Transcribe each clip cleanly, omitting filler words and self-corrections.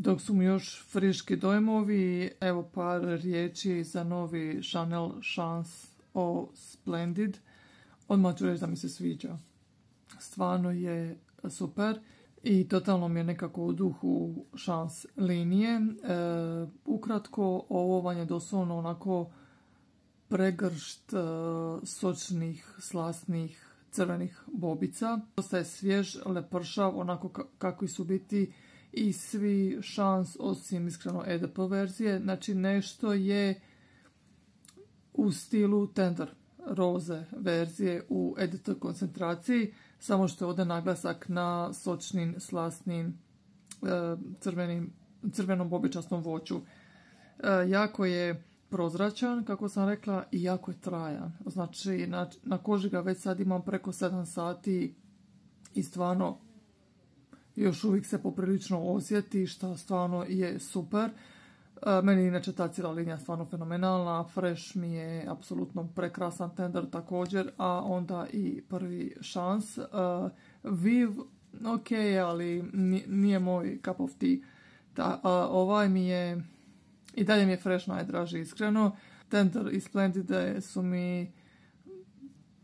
Dok su mi još friški dojmovi, evo par riječi za novi Chanel Chance Eau Splendid. Odmah ću reći da mi se sviđa. Stvarno je super i totalno mi je nekako u duhu Chance linije. Ukratko, ovo vam je doslovno onako pregršt sočnih, slasnih, crvenih bobica. Dosta je svjež, lepršav, onako kakvi su biti i svi Chance osim iskreno EDP verzije. Znači nešto je u stilu Tender roze verzije u EDT koncentraciji, samo što je ovdje naglasak na sočnim, slasnim, crvenom bobičastom voću. Jako je prozračan, kako sam rekla, i jako je trajan. Znači, na koži ga već sad imam preko 7 sati i stvarno još uvijek se poprilično osjeti, što stvarno je super. Meni inače ta cijela linija stvarno fenomenalna. Fresh mi je apsolutno prekrasan, Tender također, a onda i prvi Chance. Viv, ok, ali nije moj cup of tea. Ovaj mi je, i dalje mi je Fresh najdraži, iskreno. Tender i Splendide su mi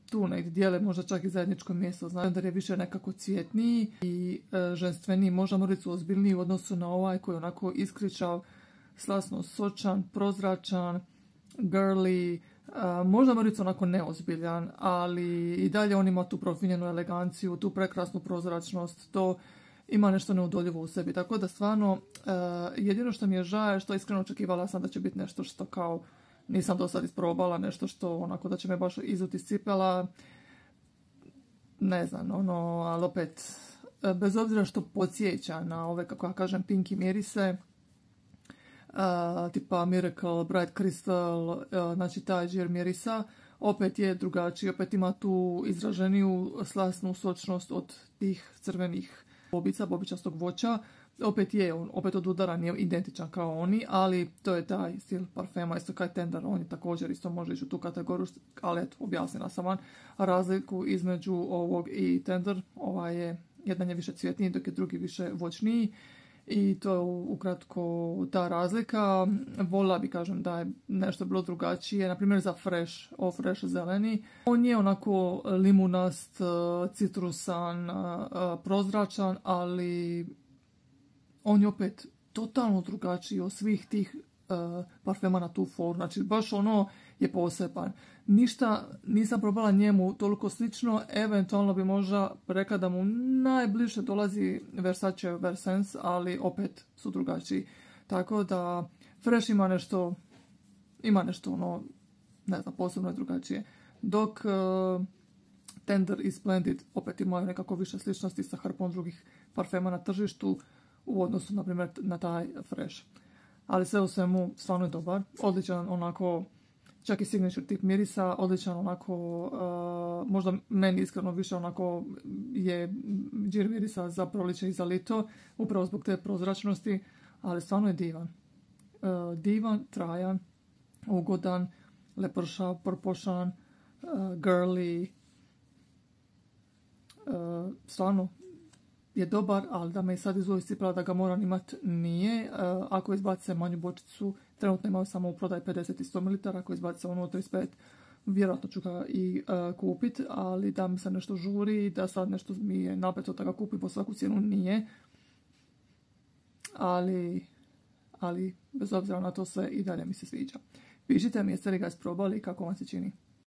tu negdje dijele, možda čak i zajedničko mjesto. Znači, Tender je više nekako cvjetniji i ženstveniji, možda mrvicu ozbiljniji u odnosu na ovaj koji je onako iskričao, slasno sočan, prozračan, girly, možda mrvicu onako neozbiljan, ali i dalje on ima tu profinjenu eleganciju, tu prekrasnu prozračnost, to ima nešto neudoljivo u sebi. Tako da stvarno, jedino što mi je žao, što iskreno očekivala sam da će biti nešto što kao nisam do sad isprobala, nešto što onako da će me baš izuti iz cipela, ne znam, ali opet, bez obzira što podsjeća na ove, kako ja kažem, pinky mirise, tipa Miracle, Bright Crystal, znači taj žir mirisa, opet je drugačiji, opet ima tu izraženiju slasnu sočnost od tih crvenih bobica, bobičastog voća. Opet je on, opet od udara nije identičan kao oni, ali to je taj stil parfema, isto kao Tender, on je također isto može ići u tu kategoriju, ali eto, objasnila sam vam razliku između ovog i Tender. Ovaj je, jedan je više cvjetniji, dok je drugi više voćniji. I to je ukratko ta razlika. Volila bi, kažem, da je nešto bilo drugačije. Naprimjer za Fresh zeleni. On je onako limunast, citrusan, prozračan, ali on je opet totalno drugačiji od svih tih parfema na tu foru. Znači, baš ono je poseban. Ništa nisam probala njemu toliko slično. Eventualno bi možda rekla da mu najbliže dolazi Versace Versense, ali opet su drugačiji. Tako da Fresh ima nešto ono, ne znam, posebno je drugačije. Dok Tender i Splendid opet imaju nekako više sličnosti sa hrpom drugih parfema na tržištu u odnosu, na primjer, na taj Fresh. Ali sve u svemu stvarno je dobar, odličan onako, čak i signature tip mirisa, odličan onako, možda meni iskreno više onako je džir mirisa za proljeće i za lito, upravo zbog te prozračnosti, ali stvarno je divan. Divan, trajan, ugodan, lepršav, propošan, girly, stvarno je dobar, ali da me sad izcipala da ga moram imat, nije. Ako izbace manju bočicu, trenutno imaju samo u prodaj 50 i 100 ml, ako izbace ono 35, vjerojatno ću ga i kupit, ali da mi se nešto žuri, da sad nešto mi je napeto da ga kupim po svaku cijenu, nije. Ali bez obzira na to sve i dalje mi se sviđa. Pišite mi jeste li ga isprobali i kako vam se čini.